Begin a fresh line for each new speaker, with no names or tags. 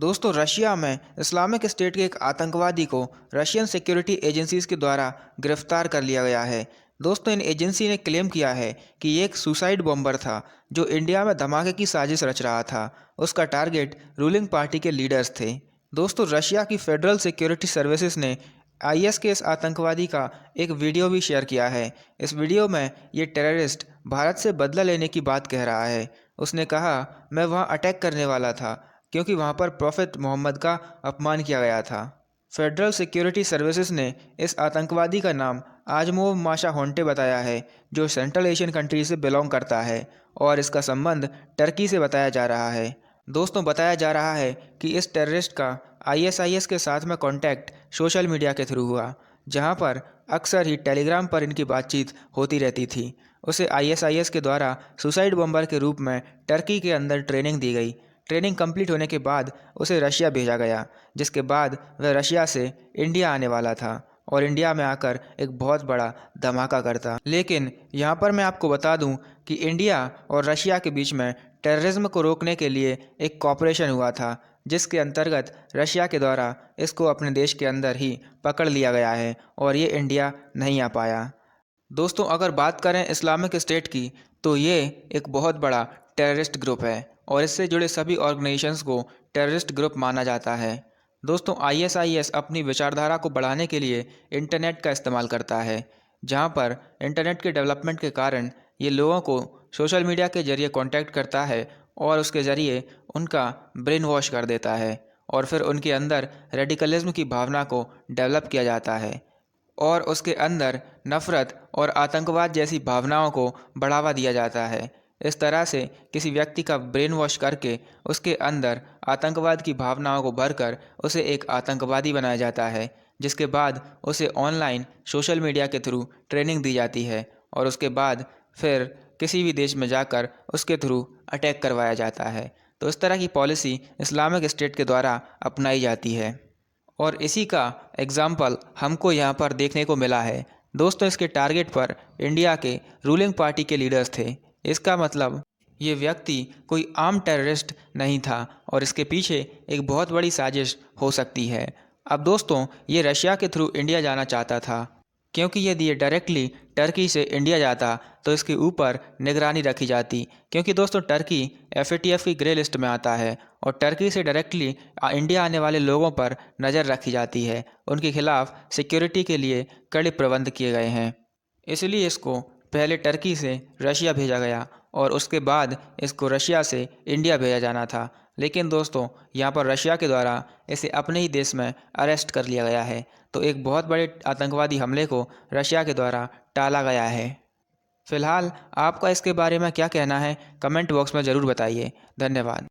दोस्तों, रशिया में Islamic state के एक आतंकवादी को रशियन सिक्योरिटी एजेंसीज के द्वारा गिरफ्तार कर लिया गया है। दोस्तों, इन एजेंसी ने क्लेम किया है कि ये एक सुसाइड बॉम्बर था जो इंडिया में धमाके की साजिश रच रहा था। उसका टारगेट रूलिंग पार्टी के लीडर्स थे। दोस्तों, रशिया की फेडरल सिक्योरिटी सर्विसेज ने आईएस के इस आतंकवादी का एक वीडियो भी शेयर किया है। इस वीडियो में ये टेररिस्ट भारत से बदला लेने की बात कह रहा है। उसने कहा, मैं वहाँ अटैक करने वाला था क्योंकि वहाँ पर प्रॉफिट मोहम्मद का अपमान किया गया था। फेडरल सिक्योरिटी सर्विसेज ने इस आतंकवादी का नाम आजमोव माशा होंटे बताया है, जो सेंट्रल एशियन कंट्री से बिलोंग करता है और इसका संबंध टर्की से बताया जा रहा है। दोस्तों, बताया जा रहा है कि इस टेररिस्ट का आईएसआईएस के साथ में कॉन्टैक्ट सोशल मीडिया के थ्रू हुआ, जहां पर अक्सर ही टेलीग्राम पर इनकी बातचीत होती रहती थी। उसे आईएसआईएस के द्वारा सुसाइड बॉम्बर के रूप में टर्की के अंदर ट्रेनिंग दी गई। ट्रेनिंग कंप्लीट होने के बाद उसे रशिया भेजा गया, जिसके बाद वह रशिया से इंडिया आने वाला था और इंडिया में आकर एक बहुत बड़ा धमाका करता। लेकिन यहाँ पर मैं आपको बता दूँ कि इंडिया और रशिया के बीच में टेररिज्म को रोकने के लिए एक कॉपरेशन हुआ था, जिसके अंतर्गत रशिया के द्वारा इसको अपने देश के अंदर ही पकड़ लिया गया है और ये इंडिया नहीं आ पाया। दोस्तों, अगर बात करें इस्लामिक स्टेट की, तो ये एक बहुत बड़ा टेररिस्ट ग्रुप है और इससे जुड़े सभी ऑर्गेनाइजेशंस को टेररिस्ट ग्रुप माना जाता है। दोस्तों, आईएसआईएस अपनी विचारधारा को बढ़ाने के लिए इंटरनेट का इस्तेमाल करता है, जहां पर इंटरनेट के डेवलपमेंट के कारण ये लोगों को सोशल मीडिया के जरिए कांटेक्ट करता है और उसके ज़रिए उनका ब्रेन वॉश कर देता है और फिर उनके अंदर रेडिकलिज्म की भावना को डेवलप किया जाता है और उसके अंदर नफ़रत और आतंकवाद जैसी भावनाओं को बढ़ावा दिया जाता है। इस तरह से किसी व्यक्ति का ब्रेन वॉश करके उसके अंदर आतंकवाद की भावनाओं को भरकर उसे एक आतंकवादी बनाया जाता है, जिसके बाद उसे ऑनलाइन सोशल मीडिया के थ्रू ट्रेनिंग दी जाती है और उसके बाद फिर किसी भी देश में जाकर उसके थ्रू अटैक करवाया जाता है। तो इस तरह की पॉलिसी इस्लामिक स्टेट के द्वारा अपनाई जाती है और इसी का एग्ज़ाम्पल हमको यहाँ पर देखने को मिला है। दोस्तों, इसके टारगेट पर इंडिया के रूलिंग पार्टी के लीडर्स थे। इसका मतलब ये व्यक्ति कोई आम टेररिस्ट नहीं था और इसके पीछे एक बहुत बड़ी साजिश हो सकती है। अब दोस्तों, ये रशिया के थ्रू इंडिया जाना चाहता था, क्योंकि यदि ये डायरेक्टली टर्की से इंडिया जाता तो इसके ऊपर निगरानी रखी जाती, क्योंकि दोस्तों टर्की एफएटीएफ की ग्रे लिस्ट में आता है और टर्की से डायरेक्टली इंडिया आने वाले लोगों पर नज़र रखी जाती है। उनके खिलाफ सिक्योरिटी के लिए कड़े प्रबंध किए गए हैं। इसलिए इसको पहले टर्की से रशिया भेजा गया और उसके बाद इसको रशिया से इंडिया भेजा जाना था। लेकिन दोस्तों, यहाँ पर रशिया के द्वारा इसे अपने ही देश में अरेस्ट कर लिया गया है। तो एक बहुत बड़े आतंकवादी हमले को रशिया के द्वारा टाला गया है। फिलहाल आपका इसके बारे में क्या कहना है, कमेंट बॉक्स में ज़रूर बताइए। धन्यवाद।